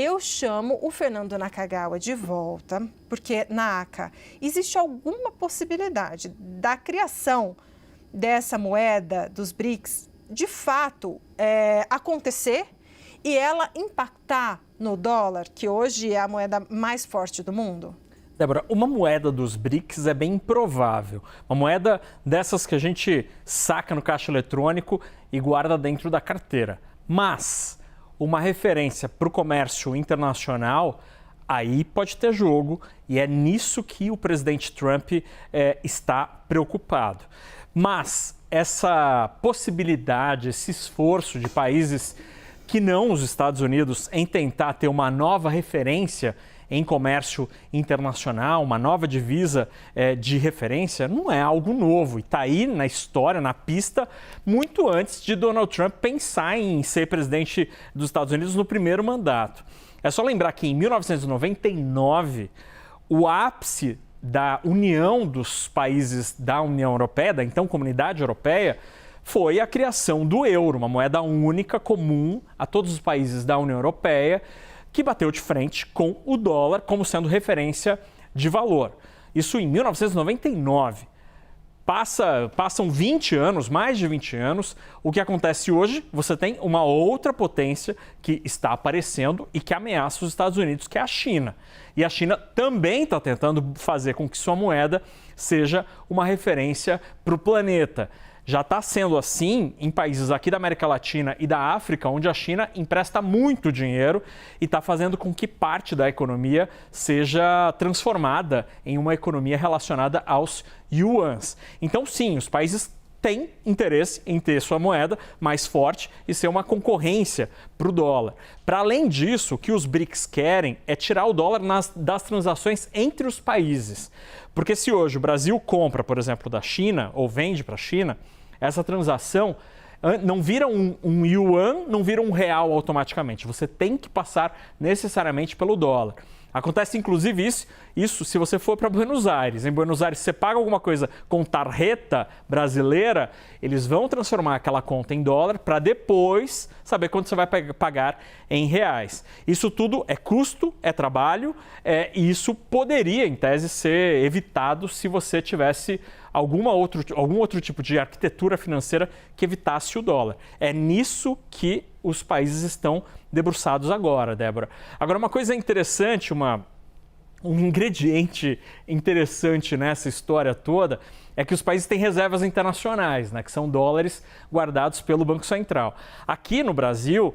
Eu chamo o Fernando Nakagawa de volta, porque, Naka, existe alguma possibilidade da criação dessa moeda dos BRICS, de fato, acontecer e ela impactar no dólar, que hoje é a moeda mais forte do mundo? Débora, uma moeda dos BRICS é bem improvável. Uma moeda dessas que a gente saca no caixa eletrônico e guarda dentro da carteira. Mas uma referência para o comércio internacional, aí pode ter jogo, e é nisso que o presidente Trump está preocupado. Mas essa possibilidade, esse esforço de países que não os Estados Unidos em tentar ter uma nova referência em comércio internacional, uma nova divisa de referência, não é algo novo. E está aí na história, na pista, muito antes de Donald Trump pensar em ser presidente dos Estados Unidos no primeiro mandato. É só lembrar que em 1999, o ápice da união dos países da União Europeia, da então Comunidade Europeia, foi a criação do euro, uma moeda única, comum a todos os países da União Europeia, que bateu de frente com o dólar como sendo referência de valor. Isso em 1999. Passam 20 anos, mais de 20 anos, o que acontece hoje, você tem uma outra potência que está aparecendo e que ameaça os Estados Unidos, que é a China. E a China também está tentando fazer com que sua moeda seja uma referência para o planeta. Já está sendo assim em países aqui da América Latina e da África, onde a China empresta muito dinheiro e está fazendo com que parte da economia seja transformada em uma economia relacionada aos yuans. Então, sim, os países têm interesse em ter sua moeda mais forte e ser uma concorrência para o dólar. Para além disso, o que os BRICS querem é tirar o dólar das transações entre os países. Porque se hoje o Brasil compra, por exemplo, da China ou vende para a China, essa transação não vira um yuan, não vira um real automaticamente. Você tem que passar necessariamente pelo dólar. Acontece, inclusive, isso se você for para Buenos Aires. Em Buenos Aires, você paga alguma coisa com tarjeta brasileira, eles vão transformar aquela conta em dólar para depois saber quanto você vai pagar em reais. Isso tudo é custo, é trabalho, e isso poderia, em tese, ser evitado se você tivesse algum outro tipo de arquitetura financeira que evitasse o dólar. É nisso que os países estão debruçados agora, Débora. Agora, uma coisa interessante, um ingrediente interessante nessa história toda é que os países têm reservas internacionais, né, que são dólares guardados pelo Banco Central. Aqui no Brasil,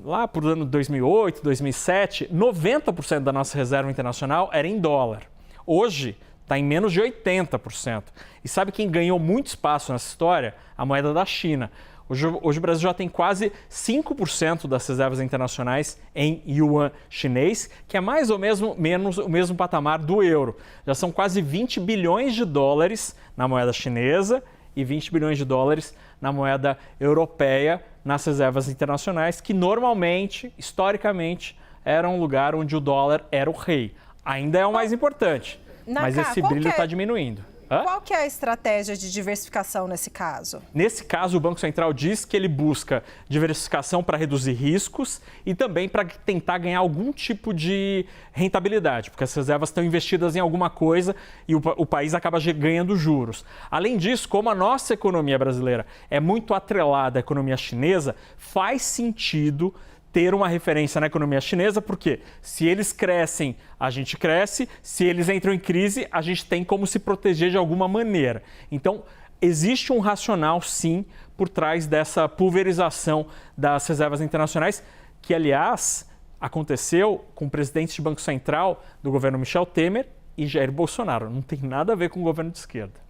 lá por ano 2008, 2007, 90% da nossa reserva internacional era em dólar. Hoje, está em menos de 80%. E sabe quem ganhou muito espaço nessa história? A moeda da China. Hoje o Brasil já tem quase 5% das reservas internacionais em yuan chinês, que é mais ou menos o mesmo patamar do euro. Já são quase 20 bilhões de dólares na moeda chinesa e 20 bilhões de dólares na moeda europeia nas reservas internacionais, que normalmente, historicamente, era um lugar onde o dólar era o rei. Ainda é o mais importante, mas esse brilho está diminuindo. Qual que é a estratégia de diversificação nesse caso? Nesse caso, o Banco Central diz que ele busca diversificação para reduzir riscos e também para tentar ganhar algum tipo de rentabilidade, porque as reservas estão investidas em alguma coisa e o país acaba ganhando juros. Além disso, como a nossa economia brasileira é muito atrelada à economia chinesa, faz sentido ter uma referência na economia chinesa, porque se eles crescem, a gente cresce, se eles entram em crise, a gente tem como se proteger de alguma maneira. Então, existe um racional, sim, por trás dessa pulverização das reservas internacionais, que, aliás, aconteceu com o presidente do Banco Central do governo Michel Temer e Jair Bolsonaro. Não tem nada a ver com o governo de esquerda.